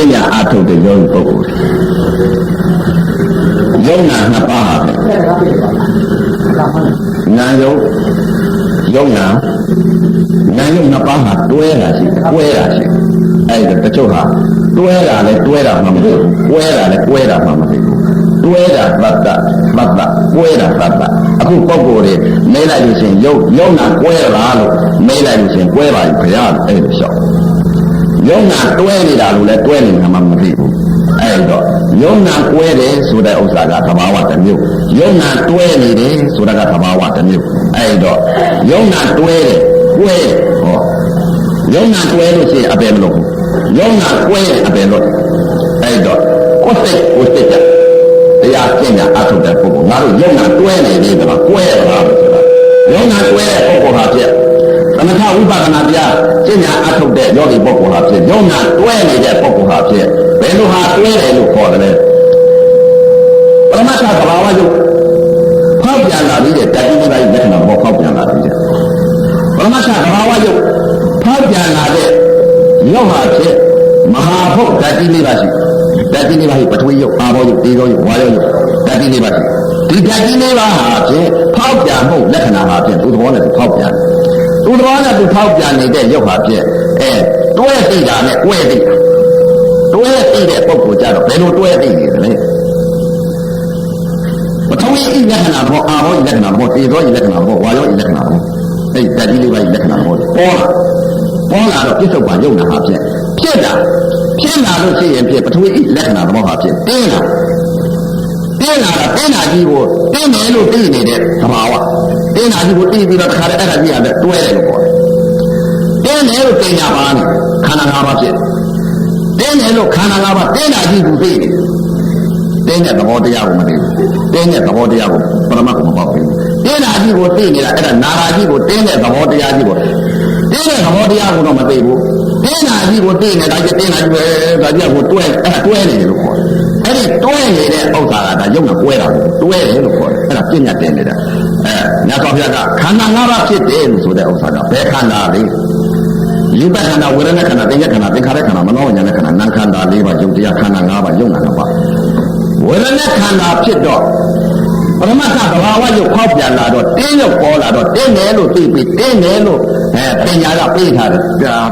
ပြညာအထုတ်တဲ့ယောဂီပုဂ္ဂိုလ်ယုံနာနှစ်ပါးဟာနာယုံနာနှစ်ပါးဟာတွဲတာရှိကွဲတာရှိအဲ့ဒါတချို့ဟာတွဲတာလဲတွဲတာမှမဟုတ်ဘူးကွဲတာလဲကွဲတာမှမဟုတ်ဘူးတွဲတာသတ္တကွဲတာသတ္တအခုပုဂ္ဂိုလ်တွေမေးလိုက်လို့ရှိရင်ယုံနာကွဲလားလို့မေးလိုက်လို့ရှိရင်ကွဲပါပြီဘုရားအဲ့လိုလျှောက်ယုံနာတွဲနေတာလို့လဲတွဲနေတာမှမသိဘူးအဲ့တော့ယုံနာကွဲတယ်ဆိုတဲ့ဥစ္စာကသဘာဝတစ်မျိုးယုံနာတွဲနေတယ်ဆိုတာကသဘာဝတစ်မျိုးအဲ့တော့ယုံနာတွဲတယ်ကွဲဟောယုံနာတွဲလို့ရှိရင်အပယ်မလို့ယုံနာကွဲအပယ်လို့အဲ့တော့ကိုယ်စိတ်တရားကျင့်ကြအထုတဲ့ပုဂ္ဂိုလ်ငါတို့ယုံနာတွဲနေတယ်ကကွဲတာလို့ဆိုတာယုံနာတွဲတဲ့ပုဂ္ဂိုလ်ဟာဖြစ်သမထဝိပဿနာတရားကျင့်ကြအထုတဲ့ယောဂီပုဂ္ဂိုလ်ဟာဖြစ်ယုံနာတွဲနေတဲ့ပုဂ္ဂိုလ်ဟာဖြစ်ဘယ်လိုဟာတွဲတယ်လို့ခေါ်တယ်ပရမတ္ထသဘာဝယုတ်ဖောက်ပြန်လာပြီးတဲ့တတိယပိုင်းလက္ခဏာဘောဖောက်ပြန်လာပြီးတဲ့ပရမတ္ထသဘာဝယုတ်ဖောက်ပြန်လာတဲ့ယောဟာဖြစ်မဟာဘုတ်တတိလေးပါရှိတတိလေးပါရှိပထဝီယုတ်အာဘောယုတ်တေဇောယုတ်ဝါယောယုတ်တတိလေးပါရှိဒီတတိလေးပါဟာဖြစ်ဖောက်ပြန်မှုလက္ခဏာဟာဖြစ်သူသဘောနဲ့သူဖောက်ပြန်သူသဘောနဲ့သူဖောက်ပြန်နေတဲ့ယုတ်ဟာဖြစ်တွဲသိတာနဲ့ကွဲသိတာတွဲသိတဲ့ပုဂ္ဂိုလ်ကြတော့ဘယ်လိုတွဲသိနေသလဲပထဝီလက္ခဏာဘောအာဘောလက္ခဏာဘောတေဇောလက္ခဏာဘောဝါယောလက္ခဏာဘောအဲ့တတိလေးပါလက္ခဏာဘောပေါ်လာတော့ပြစ္ဆုတ်ပါယုတ်နာဟာဖြစ်လာလို့ရှိရင်ဖြစ်ပထဝီလက္ခဏာသဘောဟာဖြစ်တင်းလာကြီးကိုတင်းတယ်လို့သိနေတဲ့သဘာဝတင်းလာကြီးကိုသိပြီးတော့တခါတည်းအဲ့ဒါကြီးရတယ်တွဲတယ်လို့ခေါ်တယ်တင်းတယ်လို့သိညာပါနေခန္ဓာ၅ပါးဖြစ်တင်းတယ်လို့ခန္ဓာ၅ပါးတင်းလာကြီးကိုသိနေတင်းတဲ့သဘောတရားကိုမသိဘူးတင်းတဲ့သဘောတရားကိုပရမတ်ကိုမပေါက်ဘူးတင်းလာကြီးကိုသိနေတာအဲ့ဒါနာရာကြီးကိုတင်းတဲ့သဘောတရားကြီးကိုတင်းတဲ့သဘောတရားကိုတော့မသိဘူးတင်းလာကြီးကိုသိနေတာကြီးတင်းလာကြီးပဲဒါကြီးကိုတွဲနေတယ်လို့ခေါ်တယ်အဲ့ဒီတွဲနေတဲ့ဥစ္စာကဒါယုံနဲ့ကွဲတာတွဲတယ်လို့ခေါ်တယ်အဲ့ဒါပြညာတင်နေတာမြတ်စွာဘုရားကခန္ဓာ၅ပါးဖြစ်တယ်လို့ဆိုတဲ့ဥစ္စာကဘယ်ခန္ဓာလဲယူပခန္ဓာဝေဒနာခန္ဓာသင်္ခါရခန္ဓာသင်္ခါရခန္ဓာမနောဝိညာဏခန္ဓာနာမ်ခန္ဓာ၄ပါးယုတ်တရားခန္ဓာ၅ပါးယုံနာ၅ပါးဝေဒနာခန္ဓာဖြစ်တော့ပရမတ္ထသဘာဝယုတ်ခောက်ပြန်လာတော့တင်းရုပ်ပေါ်လာတော့တင်းတယ်လို့သိပြီးတင်းတယ်လို့ပညာကပြေးထားတယ်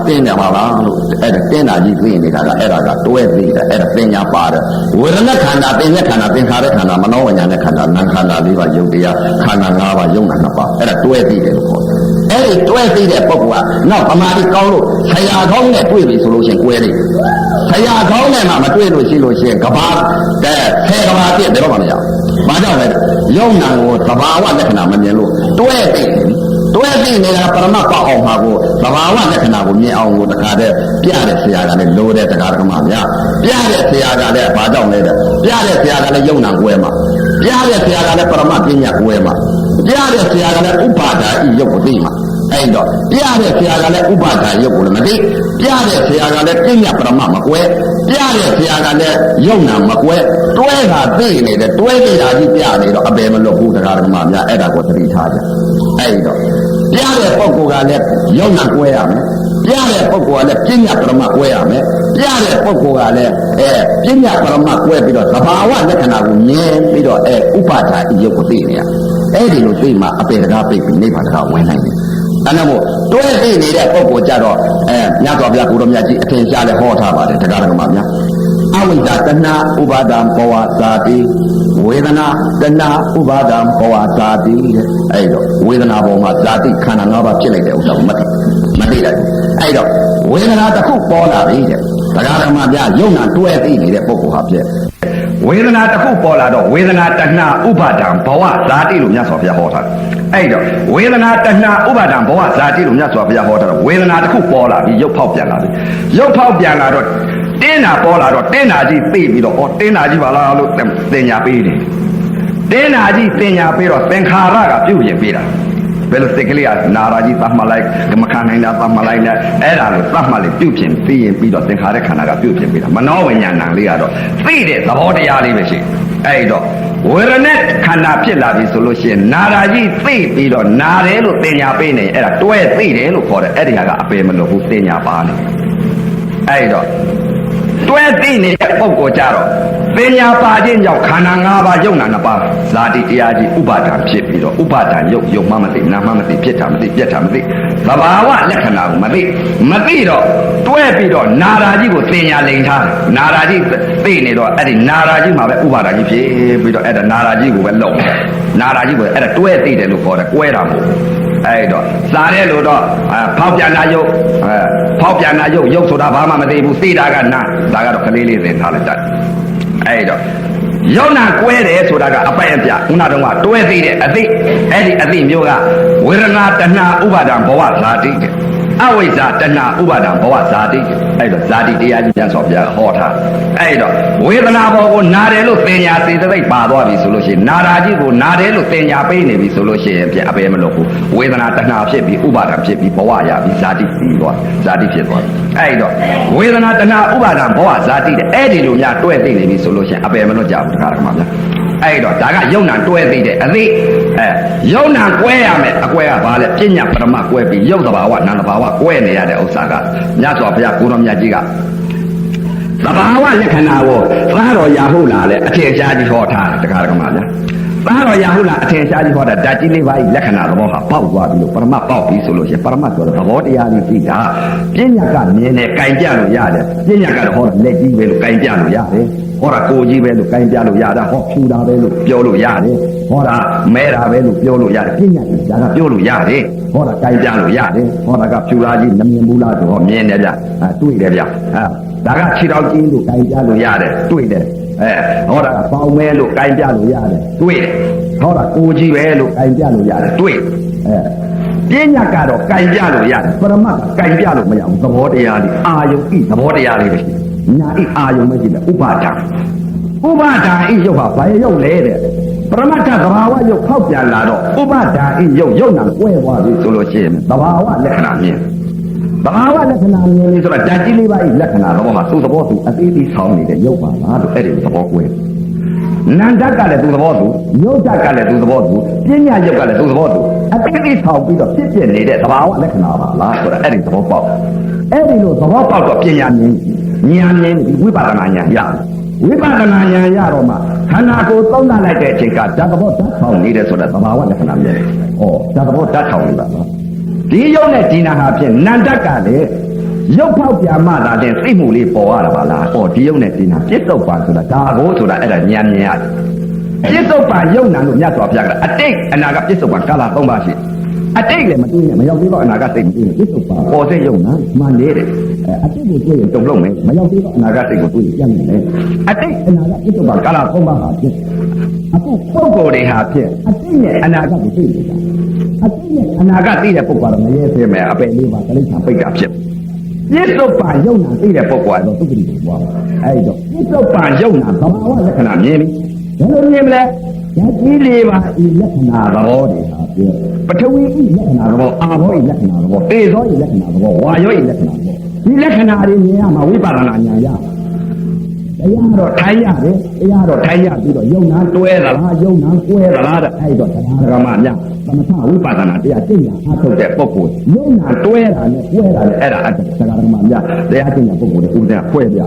တင်းတယ်ပါလားလို့အဲ့ဒါတင်းတာကြီးသိနေတာကအဲ့ဒါကတွဲသိတာအဲ့ဒါပညာပါတယ်ဝေဒနာခန္ဓာသင်္ခါရခန္ဓာသင်္ခါရခန္ဓာမနောဝိညာဏခန္ဓာနာမ်ခန္ဓာ၄ပါးယုတ်တရားခန္ဓာ၅ပါးယုံနာ၅ပါးအဲ့ဒါတွဲသိတယ်လို့ခေါ်တယ်အဲ့ဒီတွဲသိတဲ့ပုဂ္ဂိုလ်ကနောက်ဗမာတိကောင်းလို့ဆရာကောင်းနဲ့တွေ့ပြီဆိုလို့ရှိရင်ကွဲတယ်ဆရာကောင်းနဲ့မှမတွေ့လို့ရှိလို့ရှိရင်ကဘာဆယ်ကဘာပြည့်တယ်တော့မရဘူးဘာကြောင့်လဲယုံနာကိုသဘာဝလက္ခဏာမမြင်လို့တွဲသိနေတာပရမတ်ပေါအောင်မှာကိုသဘာဝလက္ခဏာကိုမြင်အောင်ကိုတခါတည်းပြတဲ့ဆရာကလည်းလိုတဲ့တရားဓမ္မများပြတဲ့ဆရာကလည်းဘာကြောင့်လဲတဲ့ပြတဲ့ဆရာကလည်းယုံနာကွဲမှာပြတဲ့ဆရာကလည်းပရမတ်ပညာကွဲမှာပြတဲ့ဆရာကလည်းဥပါဒာဤယုတ်ကိုသိမှာအဲ့တော့ပြတဲ့ဆရာကလည်းဥပါဒာယုတ်ကိုလည်းမသိပြတဲ့ဆရာကလည်းပညာပရမတ်မကွဲပြတဲ့ဆရာကလည်းယုံနာမကွဲတွဲတာသိနေတယ်တွဲနေတာကြီးပြနေတော့အပယ်မလွတ်ဘူးတရားဓမ္မများအဲ့ဒါကိုသတိထားကြအဲ့တော့ပြတဲ့ပုဂ္ဂိုလ်ကလည်းယုံနာကွဲရမယ်ပြတဲ့ပုဂ္ဂိုလ်ကလည်းပညာပရမတ်ကွဲရမယ်ပြတဲ့ပုဂ္ဂိုလ်ကလည်းပညာပရမတ်ကွဲပြီးတော့သဘာဝလက္ခဏာကိုမြင်ပြီးတော့ဥပါဒာဤယုတ်ကိုသိနေရအဲ့ဒီလိုသိမှအပေတကားပိတ်ပြီးနိဗ္ဗာန်တကားဝင်နိုင်တယ်အဲ့ဒါမို့တွဲသိနေတဲ့ပုဂ္ဂိုလ်ကြတော့မြတ်စွာဘုရားကိုရောမြတ်ကြီးအထင်ရှားလဲဟောထားပါတယ်တရားဓမ္မများအဝိဇ္ဇာတဏှာဥပါဒံဘဝဇာတိဝေဒနာတဏှာဥပါဒံဘဝဇာတိတဲ့အဲ့တော့ဝေဒနာပေါ်မှာဇာတိခန္ဓာ၅ပါးဖြစ်လိုက်တဲ့ဥစ္စာကိုမသိလိုက်အဲ့တော့ဝေဒနာတစ်ခုပေါ်လာပြီတဲ့တရားဓမ္မများယုံနာတွဲသိနေတဲ့ပုဂ္ဂိုလ်ဟာဖြစ်ဝေဒနာတစ်ခုပေါ်လာတော့ဝေဒနာတဏှာဥပါဒံဘဝဇာတိလို့မြတ်စွာဘုရားဟောထားတယ်အဲ့တော့ဝေဒနာတဏှာဥပါဒံဘဝဇာတိလို့မြတ်စွာဘုရားဟောထားတယ်ဝေဒနာတစ်ခုပေါ်လာပြီးရုပ်ဖောက်ပြန်လာပြီရုပ်ဖောက်ပြန်လာတော့တင်းတာပေါ်လာတော့တင်းတာကြီးသိပြီးတော့တင်းတာကြီးပါလားလို့သင်ညာပေးတယ်တင်းတာကြီးသင်ညာပေးတော့သင်္ခါရကပြုတ်ရင်ပေးတာဘယ်လိုစိတ်ကလေးကနာရာကြီးသတ်မှတ်လိုက်မခံနိုင်တာသတ်မှတ်လိုက်နဲ့အဲ့ဒါလို့သတ်မှတ်လေးပြုတ်ပြင်ပြီးရင်ပြီးတော့သင်္ခါရခန္ဓာကပြုတ်ပြင်ပေးတာမနောဝိညာဏလေးကတော့သိတဲ့သဘောတရားလေးပဲရှိအဲ့တော့ဝေဒနာခန္ဓာဖြစ်လာပြီဆိုလို့ရှိရင်နာရာကြီးသိပြီးတော့နာတယ်လို့သင်ညာပေးနေအဲ့ဒါတွဲသိတယ်လို့ခေါ်တယ်အဲ့ဒီဟာကအပေမလို့ဘူးသင်ညာပါနေအဲ့တော့ တွဲသိနေတဲ့ပုံကိုကြတော့ပညာပါခြင်းကြောင့်ခန္ဓာ၅ပါးယုံနာနှစ်ပါးဇာတိတရားကြီးဥပါဒံဖြစ်ပြီးတော့ဥပါဒံယုံမှမသိနာမှမသိဖြစ်တာမသိပြက်တာမသိသဘာဝလက္ခဏာကိုမသိတော့တွဲပြီးတော့နာရာကြီးကိုသင်ညာလိန်ထားနာရာကြီးသိနေတော့အဲ့ဒီနာရာကြီးမှာပဲဥပါဒံကြီးဖြစ်ပြီးတော့အဲ့ဒါနာရာကြီးကိုပဲလုံနာရာကြီးကိုအဲ့ဒါတွဲသိတယ်လို့ခေါ်တယ်ကွဲတာမဟုတ်အဲ့တော့စားတယ်လို့တော့ဖောက်ပြန်လာယုတ်ဖောက်ပြန်လာယုတ်ဆိုတာဘာမှမသိဘူးသိတာကနာဒါကတော့ကလေးလေးသင်ထားလိုက်တတ်အဲ့တော့ယုံနာကွဲတယ်ဆိုတာကအပိုက်အပြခုနတုန်းကတွဲသိတဲ့အသိအဲ့ဒီအသိမျိုးကဝေဒနာတဏှာဥပါဒံဘဝဇာတိအဝိဇ္ဇာတဏှာဥပါဒံဘဝဇာတိအဲ့တော့ဇာတိတရားကြီးပြန်ဆော်ပြဟောထားအဲ့တော့ဝေဒနာဘောကိုနာတယ်လို့သင်ညာစေတသိက်ပါသွားပြီဆိုလို့ရှိရင်နာတာကြီးကိုနာတယ်လို့သင်ညာပေးနေပြီဆိုလို့ရှိရင်ပြန်အပေမလို့ဘူးဝေဒနာတဏှာဖြစ်ပြီးဥပါဒံဖြစ်ပြီးဘဝရပြီးဇာတိပြီးသွားဇာတိဖြစ်သွားအဲ့တော့ဝေဒနာတဏှာဥပါဒံဘဝဇာတိတဲ့အဲ့ဒီလိုများတွဲသိနေပြီဆိုလို့ရှိရင်အပေမလို့ကြဘူးတခါတခါမှဗျာအဲ့တော့ဒါကယုံနာတွဲသိတဲ့အသိယုံနာကွဲရမယ်အကွဲကဘာလဲပညာပရမကွဲပြီးယုတ်တဘာဝနာတဘာဝကွဲနေရတဲ့ဥစ္စာကမြတ်စွာဘုရားကိုရောမြတ်ကြီးကသဘာဝလက္ခဏာကိုသားတော်ရာဟုတ်လားလေအထင်ရှားကြီးဟောထားတယ်တခါတခါမှဗျာသားတော်ရာဟုတ်လားအထင်ရှားကြီးဟောတာဓာတ်ကြီးလေးပါးလက္ခဏာသဘောဟာပေါက်သွားပြီလို့ပရမပေါက်ပြီဆိုလို့ရှိရင်ပရမဆိုတော့သဘောတရားလေးသိတာပညာကမြင်တယ်၊ကင်ကြလို့ရတယ်ပညာကတော့ဟောလက်ကြီးပဲလို့ကင်ကြလို့ရတယ်ဟောတာကိုကြီးပဲလို့ကင်ပြလို့ရတာဟောဖြူတာပဲလို့ပြောလို့ရတယ်ဟောတာမဲတာပဲလို့ပြောလို့ရတယ်ပညာကြီးဒါကပြောလို့ရတယ်ဟောတာကင်ပြလို့ရတယ်ဟောတာကဖြူလားကြီးမမြင်ဘူးလားဆိုဟောမြင်တယ်ဗျတွေ့တယ်ဗျဒါကခြေတော်ကြီးလို့ကင်ပြလို့ရတယ်တွေ့တယ်ဟောတာကပေါင်မဲလို့ကင်ပြလို့ရတယ်တွေ့တယ်ဟောတာကိုကြီးပဲလို့ကင်ပြလို့ရတယ်တွေ့ပညာကတော့ကင်ပြလို့ရတယ်ပရမတ်ကင်ပြလို့မရဘူးသဘောတရားလေးအာယုဤသဘောတရားလေးပဲရှိညာဤအာယုမရှိတယ်ဥပါဒံဤရုပ်ဟာဘာရုပ်လဲတဲ့ပရမတ္ထသဘာဝရုပ်ဖောက်ပြန်လာတော့ဥပါဒံဤရုပ်နာကွဲသွားပြီဆိုလို့ရှိရင်သဘာဝလက္ခဏာမြင်သဘာဝလက္ခဏာမြင်လို့ဆိုတာဓာတ်ကြီးလေးပါးဤလက္ခဏာတော့မှာသူ့သဘောသူအသေးသေးဆောင်းနေတဲ့ရုပ်ပါလားလို့အဲ့ဒီသဘောကွဲနန္ဒကလည်းသူ့သဘောသူယုတ်ဓာတ်ကလည်းသူ့သဘောသူပညာရုပ်ကလည်းသူ့သဘောသူအသေးသေးဆောင်းပြီးတော့ဖြစ်ပြနေတဲ့သဘာဝလက္ခဏာပါလားဆိုတာအဲ့ဒီသဘောပေါက်အဲ့ဒီလိုသဘောပေါက်တော့ပညာမြင်ဉာဏ်မြင်ဝိပဿနာဉာဏ်ရတယ်ဝိပဿနာဉာဏ်ရတော့မှခန္ဓာကိုယ်သုံးသပ်လိုက်တဲ့အချိန်ကဓာတ်သဘောဓာတ်ဆောင်နေတယ်ဆိုတဲ့သဘာဝလက္ခဏာမြင်တယ်။ဓာတ်သဘောဓာတ်ဆောင်နေတာနော်။ဒီယုတ်နဲ့ဒီနာဟာဖြင့်နန္တကလည်းရုပ်ဖောက်ပြမှသာတဲ့သိမှုလေးပေါ်ရတာပါလား။ဒီယုတ်နဲ့ဒီနာပြစ္ဆုတ်ပါဆိုတာဒါကိုဆိုတာအဲ့ဒါဉာဏ်မြင်ရတယ်။ပြစ္ဆုတ်ပါယုတ်နာလို့မြတ်စွာဘုရားကအတိတ်အနာကပြစ္ဆုတ်ပါကာလ၃ပါးရှိအတိတ်လည်းမတွေ့နဲ့မရောက်သေးတော့အနာဂတ်စိတ်မတွေ့နဲ့ပြစ္ဆုတ်ပါပေါ်တဲ့ယုတ်နာမှန်နေတယ်အတိတ်ကိုတွေ့ရင်တုံလုံးမယ်မရောက်သေးတော့အနာဂတ်စိတ်ကိုတွေ့ရင်ပြန်နေတယ်အတိတ်အနာဂတ်ပြစ္ဆုတ်ပါကာလ၃ပါးဟာဖြစ်အခုပုဂ္ဂိုလ်တွေဟာဖြစ်အတိတ်နဲ့အနာဂတ်ကိုတွေ့နေတာအတိတ်နဲ့အနာဂတ်သိတဲ့ပုဂ္ဂိုလ်ကတော့မရဲသေးမယ်အပယ်လေးပါတိရစ္ဆာန်ပိတ်တာဖြစ်ပြစ္ဆုတ်ပါယုတ်နာသိတဲ့ပုဂ္ဂိုလ်ကတော့သုခတိကိုပွားပါအဲဒီတော့ပြစ္ဆုတ်ပါယုတ်နာသဘာဝလက္ခဏာမြင်ပြီဘယ်လိုမြင်မလဲဓာတ်ကြီးလေးပါဤလက္ခဏာသဘောတွေဟာပြောပထဝီဤလက္ခဏာသဘောအာဘောဤလက္ခဏာသဘောတေဇောဤလက္ခဏာသဘောဝါယောဤလက္ခဏာသဘောဒီလက္ခဏာတွေမြင်ရမှာဝိပဿနာဉာဏ်ရတရားတော့ထိုင်ရတယ်တရားတော့ထိုင်ရပြီးတော့ယုံနာတွဲသလားယုံနာကွဲသလားတဲ့အဲ့တော့တရားဓမ္မများသမထဝိပဿနာတရားကျင့်ရအားထုတ်တဲ့ပုဂ္ဂိုလ်ယုံနာတွဲတာနဲ့ကွဲတာနဲ့အဲ့ဒါတရားဓမ္မများတရားကျင့်တဲ့ပုဂ္ဂိုလ်တွေဥပဒေခွဲပြ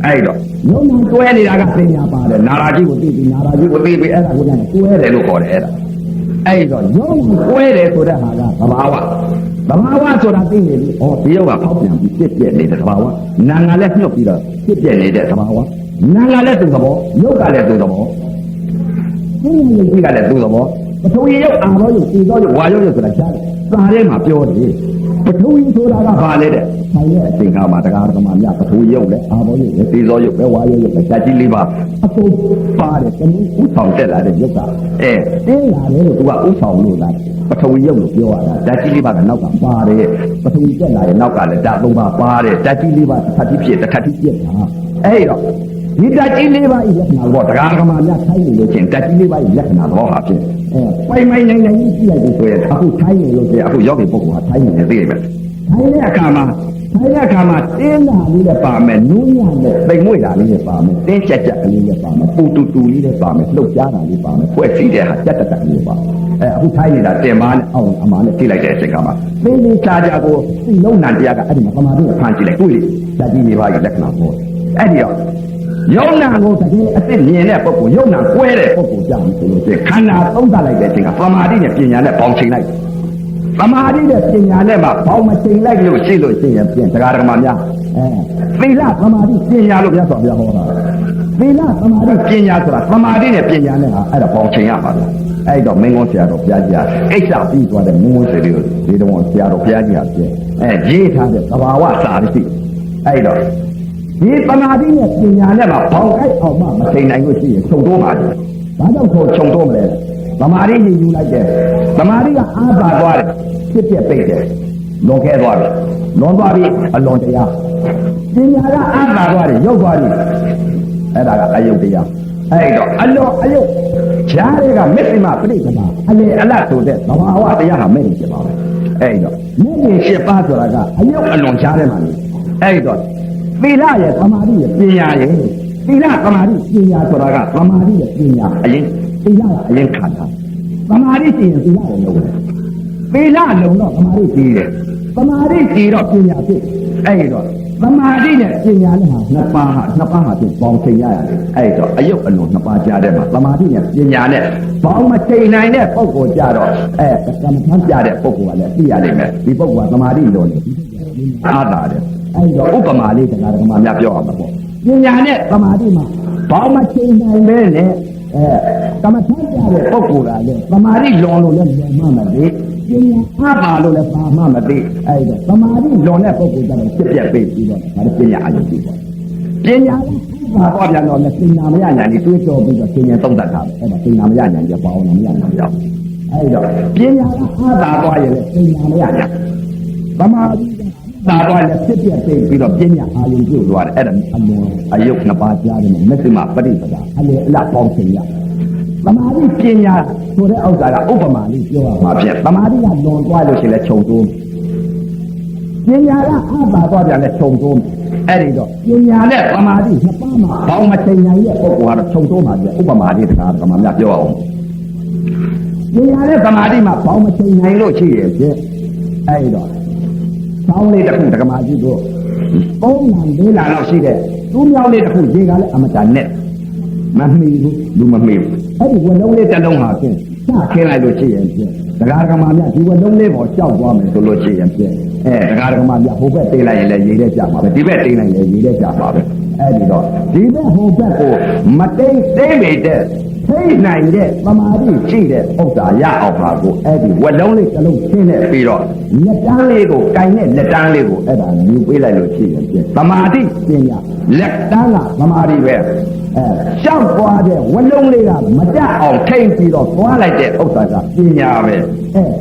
အဲ့တော့ယုံနာတွဲနေတာကပညာပါတယ်နာရာကြီးကိုသိပြီးနာရာကြီးကိုသိပြီးအဲ့ဒါကိုလည်းတွဲတယ်လို့ခေါ်တယ်အဲ့တော့ယုံကွဲတယ်ဆိုတဲ့ဟာကသဘာဝဆိုတာသိနေပြီဒီယုံကဖောက်ပြန်ပြီးပြည့်ပြည့်နေတဲ့သဘာဝနာငါလည်းညှုပ်ပြီးတော့ပြည့်ပြည့်နေတဲ့သဘာဝနာငါလည်းသူသဘောယုတ်ကလည်းသူသဘောသိနေရင်ဒီကလည်းသူသဘောပထဝီယုတ်အာဘောယုတ်ဒီသောယုတ်ဝါယုတ်ဆိုတာရှားတယ်စာထဲမှာပြောတယ်ပထဝီဆိုတာကဘာလဲတဲ့ဆိုင်တဲ့အချိန်ကမှတရားဓမ္မများပထဝီယုတ်လည်းအာဘောယုတ်လည်းဒီသောယုတ်ပဲဝါယုတ်လည်းဓာတ်ကြီးလေးပါအကုန်ပါတယ်တနည်းဥဆောင်တက်လာတဲ့ယုတ်ကတင်းလာတယ်လို့သူကဥဆောင်လို့လားပထဝီယုတ်လို့ပြောရတာဓာတ်ကြီးလေးပါကနောက်ကပါတယ်ပထဝီတက်လာတဲ့နောက်ကလည်းဓာတ်၃ပါးပါတယ်ဓာတ်ကြီးလေးပါတစ်ခါတိဖြစ်တစ်ခါတိပြက်တာအဲ့တော့ဒီဓာတ်ကြီးလေးပါဤလက္ခဏာတော့တရားဓမ္မများထိုင်းနေလို့ချင်းဓာတ်ကြီးလေးပါဤလက္ခဏာတော့ဟာဖြစ်ပိုင်နိုင်ကြီးကြည့်လိုက်လို့ဆိုရင်အခုထိုင်းနေလို့ဆိုရင်အခုယောဂီပုဂ္ဂိုလ်ဟာထိုင်းနေတယ်သိရမယ်ထိုင်းတဲ့အခါမှာတင်းလာလေးလည်းပါမယ်နူးညံ့တဲ့ပိန်မွေ့တာလေးလည်းပါမယ်တင်းကြက်ကလေးလည်းပါမယ်ပူတူလေးလည်းပါမယ်လှုပ်ရှားတာလေးပါမယ်ဖွဲ့စည်းတဲ့ဟာကြက်တက်လေးပါအခုထိုင်းနေတာတင်မားနဲ့အောင်အမားနဲ့ထိလိုက်တဲ့အချိန်ကမှသိနေချာကိုစိတ်လုံးနံတရားကအဲ့ဒီမှာပမာတိကိုဖန်ကြည့်လိုက်တွေ့လေဓာတ်ကြီးလေးပါးရဲ့လက္ခဏာပေါ် အဲ့ဒီတော့ယုံနာကိုတကယ်အစ်စ်မြင်တဲ့ပုဂ္ဂိုလ်ယုံနာကွဲတဲ့ပုဂ္ဂိုလ်ကြောင့်ဆိုလို့ရှိရင်ခန္ဓာသုံးသပ်လိုက်တဲ့အချိန်ကသမာဓိနဲ့ပညာနဲ့ပေါင်းချိန်လိုက်သမာဓိနဲ့ပညာနဲ့မှပေါင်းမချိန်လိုက်လို့ရှိလို့ရှိရင်ပြင်တရားဓမ္မများသီလသမာဓိပညာလို့မြတ်စွာဘုရားဟောတာသီလသမာဓိပညာဆိုတာသမာဓိနဲ့ပညာနဲ့ဟာအဲ့ဒါပေါင်းချိန်ရပါလားအဲ့တော့မင်းကုန်းဆရာတော်ဘုရားကြီးအိဋ္ဌာပြီးသွားတဲ့မင်းကုန်းဆရာတော်ဒီတော့ဆရာတော်ဘုရားကြီးဟာပြင်ရေးထားတဲ့သဘာဝစာရရှိအဲ့တော့ဒီသမာဓိနဲ့ပညာနဲ့မှပေါင်းခိုက်အောင်မှမချိန်နိုင်လို့ရှိရင်ခြုံတိုးပါကြတယ်ဘာကြောင့်ခြုံတိုးမလဲသမာဓိညှိယူလိုက်တယ်သမာဓိကအားပါသွားတယ်ဖြစ်ပြပိတ်တယ်လွန်ခဲ့သွားပြီလွန်သွားပြီအလွန်တရားပညာကအားပါသွားတယ်ရုပ်သွားပြီအဲ့ဒါကအယုတ်တရားအဲ့တော့အလွန်အယုတ်ဈာတွေကမစ္စည်းမပြိဋ္ဌာအလေအလတ်ဆိုတဲ့သဘာဝတရားဟာမဲ့နေဖြစ်ပါပဲအဲ့တော့မဲ့နေဖြစ်ပါဆိုတာကအယုတ်အလွန်ဈာထဲမှာနေအဲ့တော့သီလရဲ့သမာဓိရဲ့ပညာရဲ့သီလသမာဓိပညာဆိုတာကသမာဓိရဲ့ပညာအရင်သီလကအရင်ခံတာသမာဓိရှိရင်သီလကိုလုပ်တယ်သီလလုံးတော့သမာဓိကြီးတယ်သမာဓိကြီးတော့ပညာဖြစ်အဲ့တော့သမာဓိနဲ့ပညာနဲ့ဟာနှစ်ပါးဟာဖြစ်ပေါင်းချိန်ရရတယ်အဲ့တော့အယုတ်အလွန်နှစ်ပါးကြားထဲမှာသမာဓိနဲ့ပညာနဲ့ပေါင်းမချိန်နိုင်တဲ့ပုဂ္ဂိုလ်ကြတော့ကမ္မထမ်းပြတဲ့ပုဂ္ဂိုလ်ကလည်းသိရလိမ့်မယ်ဒီပုဂ္ဂိုလ်ကသမာဓိလွန်တယ်အားတာတယ်အဲ့တော့ဥပမာလေးတရားဓမ္မများပြောအောင်ပါပေါ့ပညာနဲ့သမာဓိမှာဘာမှချိန်နိုင်ပဲနဲ့ကမ္မထမ်းပြတဲ့ပုဂ္ဂိုလ်ကလည်းသမာဓိလွန်လို့လည်းလွန်မှမသိပညာအားပါလို့လည်းပါမှမသိအဲ့တော့သမာဓိလွန်တဲ့ပုဂ္ဂိုလ်ကတော့ဖြစ်ပြပေးပြီးတော့ဒါပညာအယုံကြည့်ပေါ့ပညာပါတော့ပြန်တော့လည်းပညာမရညာနေတွေးကြောပြီးတော့ပညာသုံးတတ်တာအဲ့ဒါပညာမရညာကြပါအောင်မရညာကြောက်အဲ့တော့ပညာကအားသာသွားရင်လည်းပညာမရညာသမာဓိသာတော့လည်းဖြစ်ပြပြီးတော့ပညာအာယုံပြုသွားတယ်အဲ့ဒါအလွန်အယုတ်နှစ်ပါးကြားတယ်မစ္စည်းမပရိပဒါအလေအလတ်ပေါင်းခြင်းရသမာဓိပညာဆိုတဲ့ဥစ္စာကဥပမာလေးပြောရမှာဖြစ်သမာဓိကလွန်သွားလို့ရှိရင်လည်းခြုံတိုးပညာကအပါသွားပြန်လည်းခြုံတိုးအဲ့ဒီတော့ပညာနဲ့သမာဓိနှစ်ပါးမှာဘောင်းမချိန်နိုင်တဲ့ပုဂ္ဂိုလ်ကတော့ခြုံတိုးမှာပြဥပမာလေးတရားဓမ္မများပြောအောင်ပညာနဲ့သမာဓိမှာဘောင်းမချိန်နိုင်လို့ရှိရင်ဖြစ်အဲ့ဒီတော့ဆောင်းလေးတစ်ခုဓမ္မကြီးတို့3 လ 4 လလောက်ရှိတဲ့သူ့မြောက်လေးတစ်ခုရေကလည်းအမတန်နဲ့မမှီဘူးလူမမှီဘူးအဲ့ဒီဝလုံးလေးတစ်လုံးဟာဖြင့်စခင်းလိုက်လို့ရှိရင်ဖြင့်တရားဓမ္မများဒီဝလုံးလေးပေါ်ကြောက်သွားမယ်ဆိုလို့ရှိရင်ဖြင့်တရားဓမ္မများဟိုဘက်တင်းလိုက်ရင်လည်းရေထဲကျမှာပဲဒီဘက်တင်းလိုက်ရင်ရေထဲကျမှာပဲအဲ့ဒီတော့ဒီဘက်ဟိုဘက်ကိုမတိတ်သိမ့်မိတဲ့သိနိုင်တဲ့သမာဓိရှိတဲ့ဥစ္စာရအောင်ပါကိုအဲ့ဒီဝလုံးလေးတစ်လုံးရှင်းနေပြီးတော့လက်တန်းလေးကိုကင်တဲ့လက်တန်းလေးကိုအဲ့ဒါယူပေးလိုက်လို့ရှိရင်ဖြင့်သမာဓိပညာလက်တန်းကသမာဓိပဲရှောက်သွားတဲ့ဝလုံးလေးကမတတ်အောင်ထိမ့်ပြီးတော့သွားလိုက်တဲ့ဥစ္စာကပညာပဲ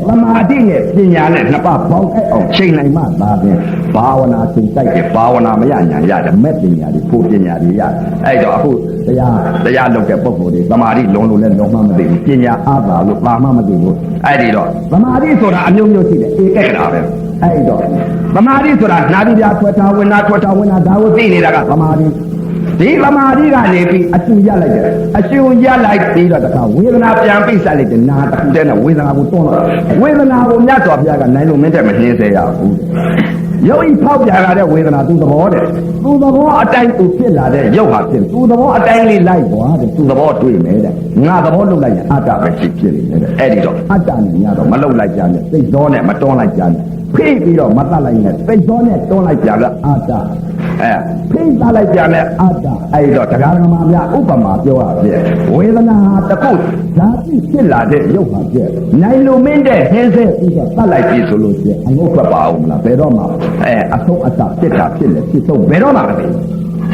သမာဓိနဲ့ပညာနဲ့နှစ်ပါးပေါင်းအဲ့အောင်ချိန်နိုင်မှသာဖြင့်ဘာဝနာသင်တိုက်တဲ့ဘာဝနာမရညာရတယ်မဲ့ပညာတွေဖို့ပညာတွေရအဲ့တော့အခုတရားလုပ်တဲ့ပုဂ္ဂိုလ်တွေသမာဓိလုံးလို့လည်းလုံးမှမသိဘူးပညာအားသာလို့ပါမှမသိဘူးအဲ့ဒီတော့သမာဓိဆိုတာအမျိုးမျိုးရှိတယ်ဧကက္ခရာပဲအဲ့တော့သမာဓိဆိုတာနာတိပြထွက်တာဝင်တာဒါကိုသိနေတာကသမာဓိဒီသမာဓိကနေပြီးအကျူရလိုက်တယ်အကျူရလိုက်ပြီးတော့တခါဝေဒနာပြန်ပိတ်ဆက်လိုက်တယ်နာတစ်ခုတည်းနဲ့ဝေဒနာကိုတွန်းလာဝေဒနာကိုမြတ်စွာဘုရားကနိုင်လို့မင်းတဲ့မနှင်းစေရဘူးရုပ်ဤဖောက်ပြန်လာတဲ့ဝေဒနာသူသဘောတဲ့သူသဘောအတိုင်းသူဖြစ်လာတဲ့ရုပ်ဟာဖြစ်သူသဘောအတိုင်းလေးလိုက်သွားတယ်သူသဘောတွေ့မယ်တဲ့ငါသဘောလုပ်လိုက်ရင်အတ္တပဲဖြစ်နေတယ်အဲ့ဒီတော့အတ္တနဲ့ညာတော့မလုပ်လိုက်ကြနဲ့စိတ်သောနဲ့မတွန်းလိုက်ကြနဲ့ဖိပြီးတော့မတတ်လိုက်နဲ့စိတ်သောနဲ့တွန်းလိုက်ကြတော့အတ္တဖိတတ်လိုက်ကြနဲ့အတ္တအဲ့တော့တရားဓမ္မများဥပမာပြောရပြည့်ဝေဒနာဟာတစ်ခုဓာတိဖြစ်လာတဲ့ရုပ်ဟာပြည့်နိုင်လို့မင်းတဲ့ဟင်းစေပြီးတော့တတ်လိုက်ပြီဆိုလို့ပြည့်အငုတ်ထွက်ပါအောင်မလားဘယ်တော့မှအဆုံးအတ္တဖြစ်တာဖြစ်လေဖြစ်ဆုံးဘယ်တော့မှမဖြစ်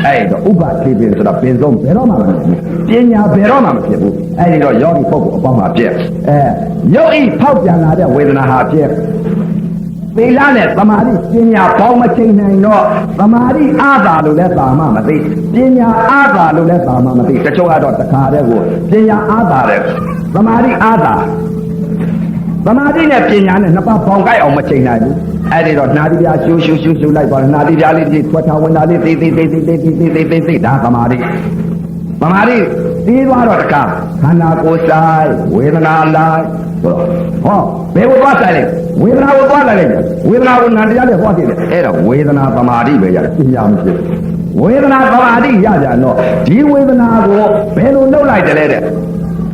အဲ့တော့ဥပတိပင်ဆိုတာပင်ဆုံးဘယ်တော့မှမဖြစ်ဘူးပညာဘယ်တော့မှမဖြစ်ဘူးအဲ့ဒီတော့ယောဂီပုဂ္ဂိုလ်အပေါင်းမှာပြည့်ရုပ်ဤဖောက်ပြန်လာတဲ့ဝေဒနာဟာပြည့်သီလနဲ့သမာဓိပညာပေါင်းမချိန်နိုင်တော့သမာဓိအားသာလို့လည်းသာမှမသိပညာအားသာလို့လည်းသာမှမသိတချို့ကတော့တခါတည်းကိုပညာအားသာတယ်သမာဓိအားသာသမာဓိနဲ့ပညာနဲ့နှစ်ပါးပေါင်းကိုက်အောင်မချိန်နိုင်ဘူးအဲ့ဒီတော့နာတိပြာရှူလိုက်ပါနာတိပြာလေးဒီထွက်ထားဝင်တာလေးသိဒါသမာဓိပြီးသွားတော့တခါခန္ဓာကိုယ်ဆိုင်ဝေဒနာလိုက်ဆိုတော့ဟောဘယ်ကိုသွားဆိုင်လဲဝေဒနာကိုသွားလိုက်လိုက်ဝေဒနာကိုနာတရားနဲ့ဟောတည်တယ်အဲ့ဒါဝေဒနာသမာဓိပဲရတယ်ပညာမရှိဝ ဝေဒနာသမာဓိရကြတော့ဒီဝေဒနာကိုဘယ်လိုလုပ်လိုက်တယ်လဲတဲ့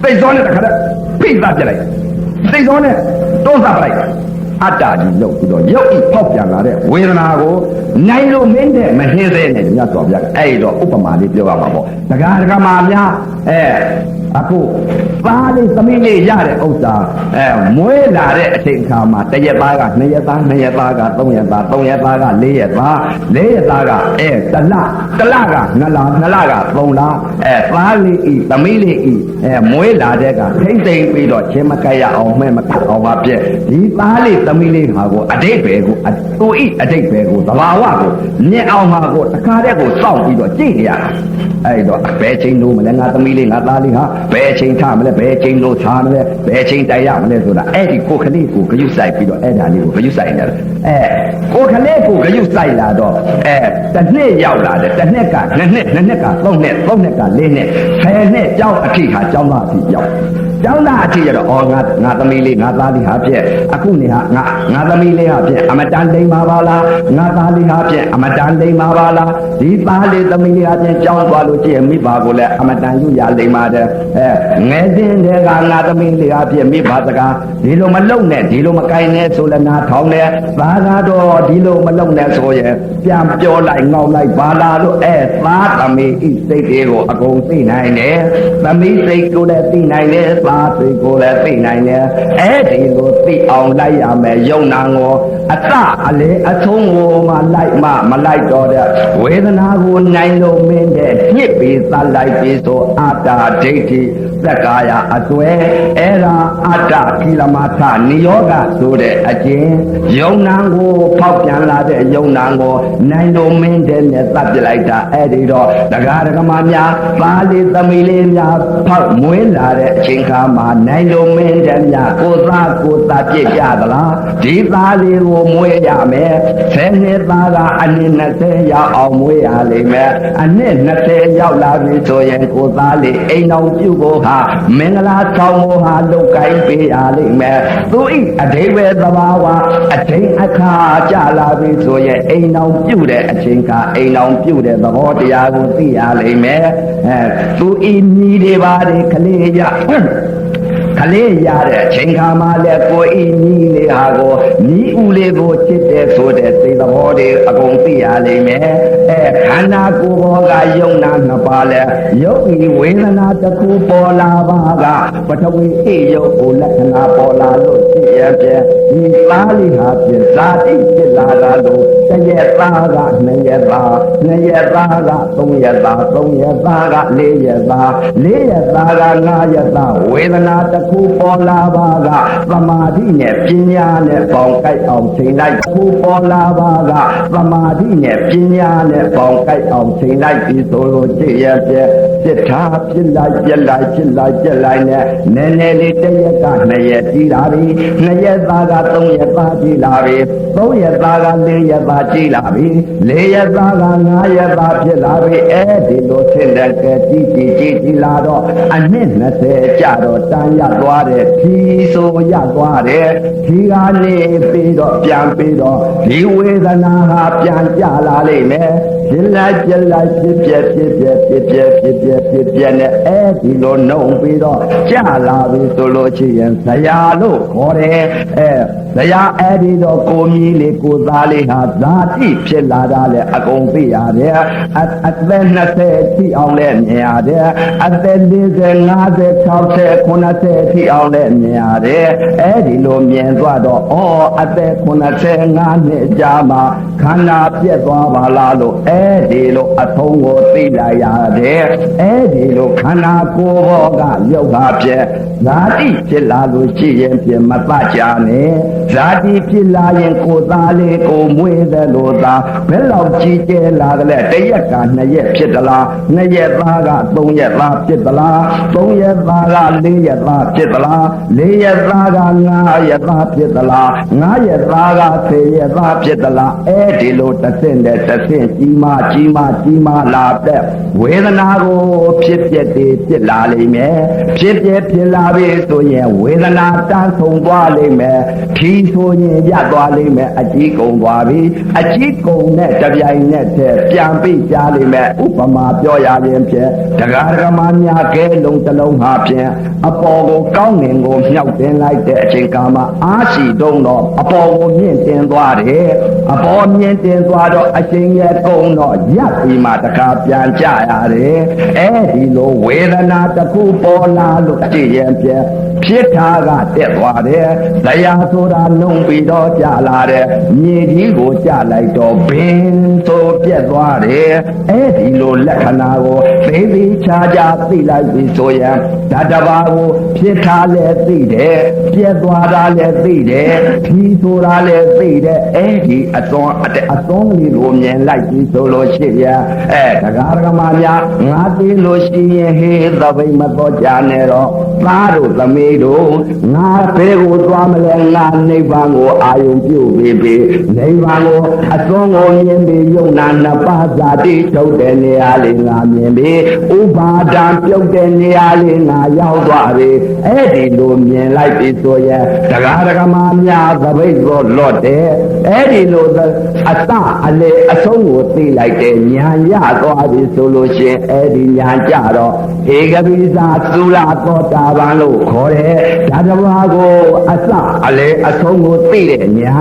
စိတ်စောနဲ့တခါတည်းဖိသပြလိုက်စိတ်စောနဲ့တွန်းစားပလိုက်အတ္တကြီးလုပ်ပြီးတော့ရုပ်ဤဖောက်ပြန်လာတဲ့ဝေဒနာကိုနိုင်လို့မင်းတဲ့မဟင်းသေးနဲ့ညတ်တော်ပြအဲ့တော့ဥပမာလေးပြောရမှာပေါ့ဒကာဒကာမများအခုသားလေးသမီးလေးရတဲ့ဥစ္စာမွေးလာတဲ့အချိန်အခါမှာတစ်ရက်သားက2ရက်သား2ရက်သားက3ရက်သား3ရက်သားက4ရက်သား4ရက်သားကတစ်လက2လ2လက3လသားလေးဤသမီးလေးဤမွေးလာတဲ့ကထိမ့်သိမ့်ပြီးတော့ချင်းမကက်ရအောင်မှဲ့မကက်အောင်ပါပြည့်ဒီသားလေးသမီးလေးဟာကိုအတိတ်ပဲကိုသူဤအတိတ်ပဲကိုသဘာဝကိုမြင်အောင်ဟာကိုတခါတည်းကိုစောင့်ပြီးတော့ကြည့်ရတာအဲ့တော့ဘယ်ချိန်လို့မလဲငါသမီးလေးငါသားလေးဟာဘယ်ချိန်ထားမလဲဘယ်ချိန်လို့ထားမလဲဘယ်ချိန်တိုက်ရမလဲဆိုတာအဲ့ဒီကိုခလေးကိုဂယုစိုက်ပြီးတော့အဲ့ဒါလေးကိုဂယုစိုက်နေတယ်ကိုခလေးကိုဂယုစိုက်လာတော့တစ်နှစ်ရောက်လာတယ်တစ်နှစ်က2နှစ်2နှစ်က3နှစ်3နှစ်က4နှစ်10နှစ်ကျောင်းအထိဟာကျောင်းသားအထိရောက်ကျောင်းသားအထိရတော့ငါသမီးလေးငါသားလေးဟာပြည့်အခုနေဟာငါသမီးလေးဟာပြည့်အမတန်လိမ္မာပါလားငါသားလေးဟာပြည့်အမတန်လိမ္မာပါလားဒီသားလေးသမီးလေးဟာပြည့်ကျောင်းသွားလို့ကြည့်မိဘကိုလည်းအမတန်ယူရလိမ္မာတယ်ငယ်စဉ်တည်းကငါသမီးလေးဟာပြည့်မိဘစကားဒီလိုမလုံနဲ့ဒီလိုမကိုင်းနဲ့ဆိုလည်းနားထောင်တယ်သားကတော့ဒီလိုမလုံနဲ့ဆိုရင်ပြန်ပြောလိုက်ငေါက်လိုက်ပါလားလို့သားသမီးဤစိတ်တွေကိုအကုန်သိနိုင်တယ်သမီးစိတ်ကိုလည်းသိနိုင်တယ်သားစိတ်ကိုလည်းသိနိုင်တယ်ဒီလိုသိအောင်လိုက်ရမယ်ယုံနာကိုအတအလေအဆုံးကိုမှလိုက်မှမလိုက်တော့တဲ့ဝေဒနာကိုနိုင်လို့မင်းတဲ့ညစ်ပြီးသတ်လိုက်ပြီးဆိုအတ္တဒိဋ္ဌိသက္ကာယအစွဲအဲ့ဒါအတ္တကိလမထနိယောဂဆိုတဲ့အကျဉ်ယုံနာကိုဖောက်ပြန်လာတဲ့ယုံနာကိုနိုင်လို့မင်းတဲ့နဲ့သတ်ပြလိုက်တာအဲ့ဒီတော့ဒကာဒကမများသားလေးသမီးလေးများဖောက်မွေးလာတဲ့အချိန်ခါမှာနိုင်လို့မင်းတဲ့များကိုသားပြစ်ကြသလားဒီသားလေးကိုမွေးရမယ်10နှစ်သားကအနည်း20ရောက်အောင်မွေးရလိမ့်မယ်အနည်း20ရောက်လာပြီဆိုရင်ကိုသားလေးအိမ်တော်ပြုဖို့ဟာမင်္ဂလာဆောင်ဖို့ဟာလုပ်ကိုင်းပေးရလိမ့်မယ်သူဤအဓိပ္ပာယ်သဘာဝအထိန်အခါကြလာပြီဆိုရင်အိမ်တော်ပြုတဲ့အချိန်ကအိမ်တော်ပြုတဲ့သဘောတရားကိုသိရလိမ့်မယ်သူဤညီတွေပါတယ်ခလေးရခလေးရတဲ့အချိန်ခါမှလည်းကိုဤညီလေးဟာကိုညီဦးလေးကိုချစ်တဲ့ဆိုတဲ့စိတ်သဘောတွေအကုန်သိရလိမ့်မယ်ခန္ဓာကိုယ်ဘောကယုံနာနှစ်ပါးလဲယုတ်ဤဝေဒနာတစ်ခုပေါ်လာပါကပထဝီအိယုတ်ကိုလက္ခဏာပေါ်လာလို့သိရပြဒီသားလေးဟာပြဇာတိဖြစ်လာတာလို့တစ်ရက်သားက2ရက်သား2ရက်သားက3ရက်သား3ရက်သားက4ရက်သား4ရက်သားက5ရက်သားဝေဒနာတစ်ခုပေါ်လာပါကသမာဓိနဲ့ပညာနဲ့ပေါင်းကိုက်အောင်ချိန်လိုက်တစ်ခုပေါ်လာပါကသမာဓိနဲ့ပညာနဲ့ပေါင်းကိုက်အောင်ချိန်လိုက်ပြီးဆိုလို့ကြည့်ရပြဖြစ်ထားဖြစ်လိုက်ပြက်လိုက်ဖြစ်လိုက်ပြက်လိုက်နဲ့နည်းနည်းလေးတစ်ရက်က2ရက်ကြီးလာပြီ2ရက်သားက3ရက်သားကြီးလာပြီ3ရက်သားက4ရက်သားကြီးလာပြီ4ရက်သားက5ရက်သားဖြစ်လာပြီဒီလိုဆင်းတဲ့ကကြီးလာတော့အနှစ်20ကြာတော့တန်ရသွားတယ်ဖြီးဆိုရသွားတယ်ဖြီးကနေပြီးတော့ပြန်ပြီးတော့ဒီဝေဒနာဟာပြန်ကြလာလိမ့်မယ်ဖြစ်လိုက်ပြက်လိုက်ဖြစ်ပြက်နဲ့ဒီလိုနှုံပြီးတော့ကြလာပြီဆိုလို့ရှိရင်ဇရာလို့ခေါ်တယ်ဇရာဒီတော့ကိုမြီးလေးကိုသားလေးဟာဇာတိဖြစ်လာတာလေအကုန်သိရတယ်အသက်20ထိအောင်လဲမြင်ရတယ်အသက်40 50 60 90ထိအောင်လဲမြင်ရတယ်ဒီလိုမြင်သွားတော့အသက်85နှစ်ကြာမှခန္ဓာပြတ်သွားပါလားလို့ဒီလိုအထုံးကိုသိလိုက်ရတယ်ဒီလိုခန္ဓာကိုယ်ဘောကရုပ်ဟာပြည့်ဇာတိဖြစ်လာလို့ရှိရင်ပြမတတ်ကြနဲ့ဇာတိဖြစ်လာရင်ကိုသားလေးကိုမွေးတယ်လို့သာဘယ်လောက်ကြီးကျယ်လာတယ်လဲတစ်ရက်က2ရက်ဖြစ်သလား2ရက်သားက3ရက်သားဖြစ်သလား3ရက်သားက4ရက်သားဖြစ်သလား4ရက်သားက5ရက်သားဖြစ်သလား5ရက်သားက10ရက်သားဖြစ်သလားဒီလိုတစ်ဆင့်နဲ့တစ်ဆင့်ကြီးမာလာတဲ့ဝေဒနာကိုဖြစ်ပြတဲ့ဖြစ်လာလိမ့်မယ်ဖြစ်လာပြီဆိုရင်ဝေဒနာတန်းဆုံးသွားလိမ့်မယ်ဖြီ ဆိုရင်ရသွားလိမ့်မယ်အကြီးကုန်သွားပြီအကြီးကုန်နဲ့တပြိုင်နက်တည်းပြန်ပြီးကြားလိမ့်မယ်ဥပမာပြောရရင်ဖြင့်တရားဓမ္မများကဲလုံးတစ်လုံးဟာဖြင့်အပေါ်ကိုကောင်းငင်ကိုမြောက်တင်လိုက်တဲ့အချိန်ကာလအားရှိတုံးတော့အပေါ်ကိုမြင့်တင်သွားတယ်အပေါ်မြင့်တင်သွားတော့အချိန်ရဲ့ကုန်တော့ရပ်ပြီးမှတခါပြန်ကြရတယ်အဲဒီလိုဝေဒနာတစ်ခုပေါ်လာလို့ကြည့်ရင်ဖြင့်ဖြစ်တာကတက်သွားတယ်။တရားဆိုတာလုံးပြီးတော့ကြာလာတယ်။မြေကြီးကိုကြာလိုက်တော့ဘင်းဆိုပြက်သွားတယ်။အဲဒီလိုလက္ခဏာကိုသိသိချာချာသိလိုက်ပြီဆိုရင်ဓာတ်တစ်ပါးကိုဖြစ်တာလည်းသိတယ်။ပြက်သွားတာလည်းသိတယ်။ဖြီးဆိုတာလည်းသိတယ်။အဲဒီအစွန်းလေးကိုမြင်လိုက်ပြီဆိုလို့ရှိရင်တရားဓမ္မများငါသိလို့ရှိရင်ဟေးသပိတ်မတော်ကြနဲ့တော့သားတို့သမီးတို့ငါဘယ်ကိုသွားမလဲငါနိဗ္ဗာန်ကိုအာယုံပြုပြီးပြီနိဗ္ဗာန်ကိုအစွန်းကိုမြင်ပြီးယုံနာနှစ်ပါးဇာတိထုတ်တဲ့နေရာလေးငါမြင်ပြီးဥပါဒံပြုတ်တဲ့နေရာလေးငါရောက်သွားပြီအဲ့ဒီလိုမြင်လိုက်ပြီဆိုရင်တရားဓမ္မများသပိတ်ကိုလွတ်တယ်အဲ့ဒီလိုအစအလေအဆုံးကိုသိလိုက်တဲ့ဉာဏ်ရသွားပြီဆိုလို့ရှိရင်အဲ့ဒီဉာဏ်ကြတော့ဧကပိစာသုလာသောတာပန်လို့ခေါ်တယ်ဓာတဘာကိုအစအလေအဆုံးကိုသိတဲ့ညာ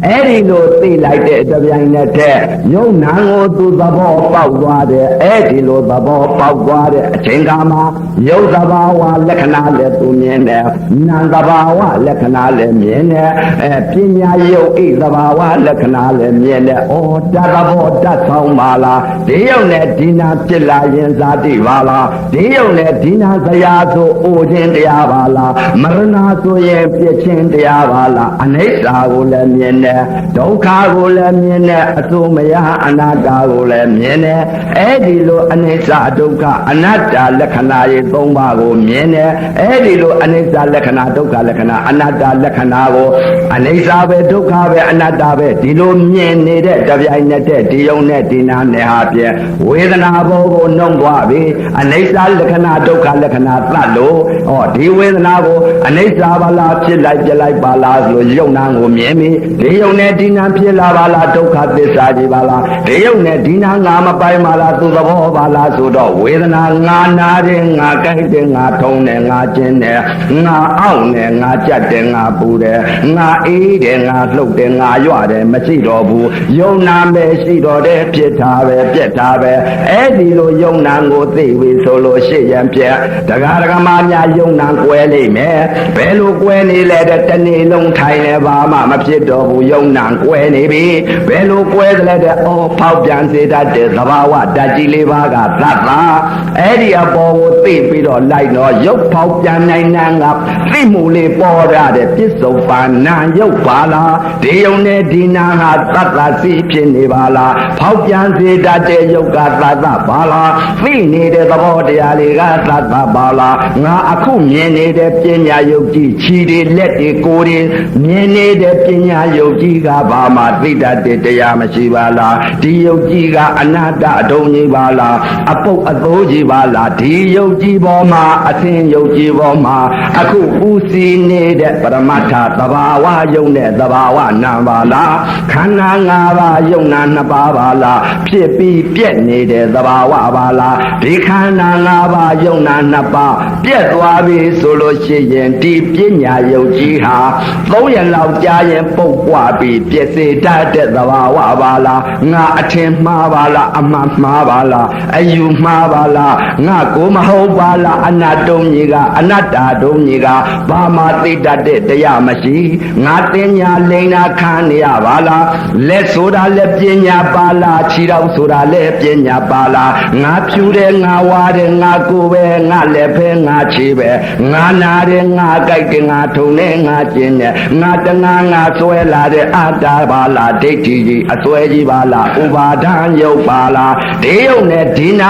အဲ့ဒီလိုသိလိုက်တဲ့တပြိုင်နက်တည်းယုံနာကိုသူသဘောပေါက်သွားတယ်အဲ့ဒီလိုသဘောပေါက်သွားတဲ့အချိန်ကမှယုတ်သဘာဝလက္ခဏာလည်းသူမြင်တယ်နာမ်သဘာဝလက္ခဏာလည်းမြင်တယ်ပညာယုတ်ဣသဘာဝလက္ခဏာလည်းမြင်တယ်ဩတသဘောတတ်ဆောင်ပါလားဒီယုတ်နဲ့ဒီနာဖြစ်လာရင်ဇာတိပါလားဒီယုတ်နဲ့ဒီနာဇရာဆိုအိုခြင်းတရားပါလားမရဏဆိုရင်ပြည့်ခြင်းတရားပါလားအနိစ္စကိုလည်းမြင်တယ်ဒုက္ခကိုလည်းမြင်တယ်အစိုးမရအနတ္တကိုလည်းမြင်တယ်အဲ့ဒီလိုအနိစ္စဒုက္ခအနတ္တလက္ခဏာရဲ့၃ပါးကိုမြင်တယ်အဲ့ဒီလိုအနိစ္စလက္ခဏာဒုက္ခလက္ခဏာအနတ္တလက္ခဏာကိုအနိစ္စပဲဒုက္ခပဲအနတ္တပဲဒီလိုမြင်နေတဲ့တပြိုင်နက်တည်းဒီယုံနဲ့ဒီနာနဲ့ဟာဖြင့်ဝေဒနာဘောကိုနှုံသွားပြီအနိစ္စလက္ခဏာဒုက္ခလက္ခဏာသတ်လို့ဒီဝေဒနာကိုအနိစ္စပါလားဖြစ်လိုက်ပြလိုက်ပါလားဆိုလို့ယုံနာကိုမြင်ပြီဒီယုံနဲ့ဒီနာဖြစ်လာပါလားဒုက္ခသစ္စာကြီးပါလားဒီယုံနဲ့ဒီနာငါမပိုင်ပါလားသူသဘောပါလားဆိုတော့ဝေဒနာငါနာတယ်ငါကြိုက်တယ်ငါထုံးတယ်ငါကျင်းတယ်ငါအောင်တယ်ငါကြက်တယ်ငါပူတယ်ငါအေးတယ်ငါလှုပ်တယ်ငါရွတယ်မရှိတော့ဘူးယုံနာပဲရှိတော့တယ်ဖြစ်တာပဲပြက်တာပဲအဲ့ဒီလိုယုံနာကိုသိပြီဆိုလို့ရှိရင်ပြက်တရားဓမ္မများယုံနာကွဲလိမ့်မယ်ဘယ်လိုကွဲနေလဲတဲ့တနေ့လုံးထိုင်လဲဘာမှမဖြစ်တော့ဘူးယုံနာကွဲနေပြီဘယ်လိုကွဲသလဲတဲ့ဖောက်ပြန်စေတတ်တဲ့သဘာဝဓာတ်ကြီးလေးပါးကသတ်တာအဲ့ဒီအပေါ်ကိုသိပြီးတော့လိုက်တော့ရုပ်ဖောက်ပြန်နိုင်နန်းကသိမှုလေးပေါ်ရတဲ့ပစ္စုပန်နာရုပ်ပါလားဒီယုံနဲ့ဒီနာဟာသတ္တစီဖြစ်နေပါလားဖောက်ပြန်စေတတ်တဲ့ရုပ်ကသတ္တပါလားသိနေတဲ့သဘောတရားလေးကသတ္တပါလားငါအခုမြင်နေတဲ့ပညာယုတ်ကြီးခြေတွေလက်တွေကိုယ်တွေမြင်နေတဲ့ပညာယုတ်ကြီးကဘာမှသိတတ်တဲ့တရားမရှိပါလားဒီယုတ်ကြီးကအနတ္တအတုံးကြီးပါလားအပုပ်အသိုးကြီးပါလားဒီယုတ်ကြီးပေါ်မှာအသင်ယုတ်ကြီးပေါ်မှာအခုပူစီနေတဲ့ပရမတ္ထသဘာဝယုံတဲ့သဘာဝနာပါလားခန္ဓာ၅ပါးယုံနာ၂ပါးပါလားဖြစ်ပြီးပြက်နေတဲ့သဘာဝပါလားဒီခန္ဓာ၅ပါးယုံနာ၂ပါးပြက်သွားပြီဆိုလို့ရှိရင်ဒီပညာယုတ်ကြီးဟာ၃ရက်လောက်ကြာရင်ပုတ်ပွားပြီးပြည့်စေတတ်တဲ့သဘာဝပါလားငါအထင်မှားပါလားအမှန်မှားပါလားအယူမှားပါလားငါကိုမဟုတ်ပါလားအနတ္တုံကြီးကအနတ္တတုံကြီးကဘာမှသိတတ်တဲ့တရားမရှိငါတင်ညာလိန်နာခံနေရပါလားလက်ဆိုတာလည်းပညာပါလားခြေတော်ဆိုတာလည်းပညာပါလားငါဖြူတယ်ငါဝါတယ်ငါကိုယ်ပဲငါလက်ဖဲငါခြေပဲငါနာတယ်ငါကြိုက်တယ်ငါထုံတယ်ငါကျင်းတယ်ငါတငါငါဆွဲလာတဲ့အတ္တပါလားဒိဋ္ဌိကြီးအစွဲကြီးပါလားဥပါဒံယုတ်ပါလားဒီယုတ်နဲ့ဒီနာ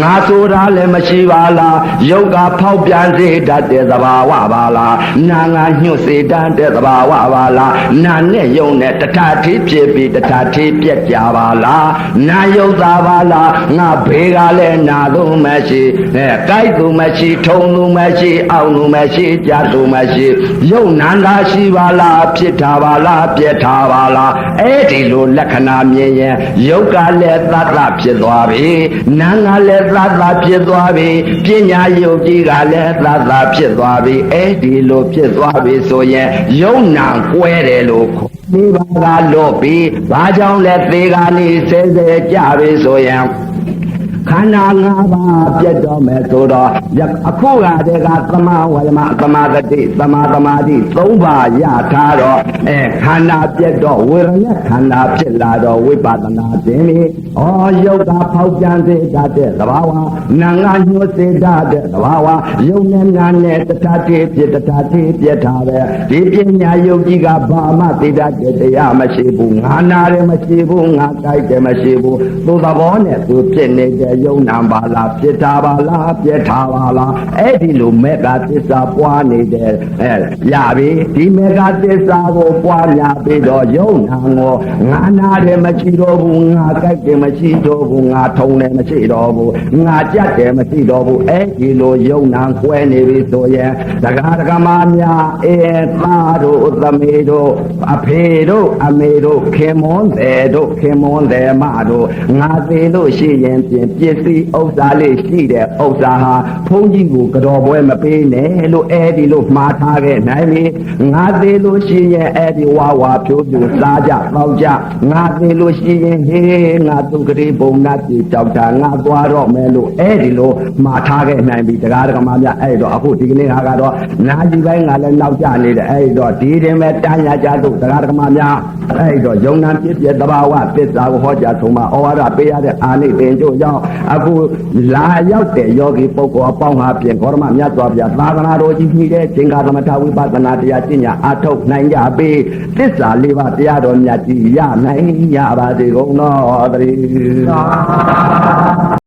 ငါဆိုတာလည်းမရှိပါလားယုတ်ကဖောက်ပြန်စေတတ်တဲ့သဘာဝပါလားနာငါညှို့စေတတ်တဲ့သဘာဝပါလားနာနဲ့ယုတ်နဲ့တထထိဖြစ်ပြီးတထထိပြက်ကြပါလားနာယုတ်သာပါလားငါဘေးကလည်းနာသူမရှိကြိုက်သူမရှိထု ထုံသူမရှိအောင်သူမရှိကြသူမရှိယုံနန္တာရှိပါလားဖြစ်တာပါလားပြက်တာပါလားအဲ့ဒီလိုလက္ခဏာမြင်ရင်ယုတ်ကလည်းသတ္တဖြစ်သွားပြီနာမ်ကလည်းသတ္တဖြစ်သွားပြီပညာယုတ်ကြီးကလည်းသတ္တဖြစ်သွားပြီအဲ့ဒီလိုဖြစ်သွားပြီဆိုရင်ယုံနာကွဲတယ်လို့ဒီဘာကလို့ပြီးဘာကြောင့်လဲသေကနေဆဲဆဲကြပြီဆိုရင်ခန္ဓာ၅ပါးပြတ်တော့မယ်ဆိုတော့အခုကတည်းကသမာဝါယမသမာဓိသမာသမာဓိ၃ပါးရထားတော့ခန္ဓာပြတ်တော့ဝေဒနာခန္ဓာဖြစ်လာတော့ဝိပဿနာသင်ပြီဩယုတ်ကဖောက်ပြန်စေတတ်တဲ့သဘာဝနာငါညှို့စေတတ်တဲ့သဘာဝယုတ်နဲ့နာနဲ့တထတိဖြစ်တထတိပြတ်တာပဲဒီပညာယုတ်ကြီးကဘာမှသိတတ်တဲ့တရားမရှိဘူးငါနာတယ်မရှိဘူးငါကြိုက်တယ်မရှိဘူးသူသဘောနဲ့သူဖြစ်နေတဲ့ယုံနာပါလားပြစ်တာပါလားပြက်တာပါလားအဲ့ဒီလိုမေဃသစ္စာပွားနေတဲ့ရပြီဒီမေဃသစ္စာကိုပွားများပြီးတော့ယုံနာကိုငါနာတယ်မရှိတော့ဘူးငါကြိုက်တယ်မရှိတော့ဘူးငါထုံတယ်မရှိတော့ဘူးငါကြက်တယ်မရှိတော့ဘူးအဲ့ဒီလိုယုံနာကွဲနေပြီဆိုရင်ဒကာဒကမများသားတို့သမီးတို့အဖေတို့အမေတို့ခင်မွန်းတယ်တို့ခင်မွန်းတယ်မတို့ငါသေးလို့ရှိရင်ပြင်ပစ္စည်းဥစ္စာလေးရှိတဲ့ဥစ္စာဟာဘုန်းကြီးကိုကြော်ပွဲမပေးနဲ့လို့အဲ့ဒီလိုမှားထားခဲ့နိုင်ပြီငါသေးလို့ရှိရင်အဲ့ဒီဝါဝါဖြိုးဖြိုးစားကြပေါက်ကြငါသေးလို့ရှိရင်ဟေးငါသူကလေးဘုံနာကြည့်ကြောက်တာငါသွားတော့မယ်လို့အဲ့ဒီလိုမှားထားခဲ့နိုင်ပြီတရားဓမ္မများအဲ့တော့အခုဒီကနေ့ဟာကတော့နာကြီးပိုင်းကလည်းနောက်ကျနေတယ်အဲ့တော့ဒီတင်မဲ့တန်းရကြသို့တရားဓမ္မများအဲ့တော့ယုံနာပြည့်ပြည့်သဘာဝသစ္စာကိုဟောကြားဆုံးမှာဩဝါဒပေးရတဲ့အာနိသင်တို့ကြောင့်အခုလာရောက်တဲ့ယောဂီပုဂ္ဂိုလ်အပေါင်းဟာပြင်ဂေါရမမြတ်စွာဘုရားသာသနာတော်ကြီးကြီးတဲ့ခြင်းကာသမထဝိပဿနာတရားကျင့်ညာအထုတ်နိုင်ကြပေသစ္စာ၄ပါးတရားတော်မြတ်ကြီးရနိုင်ကြပါစေကုန်သောတည်း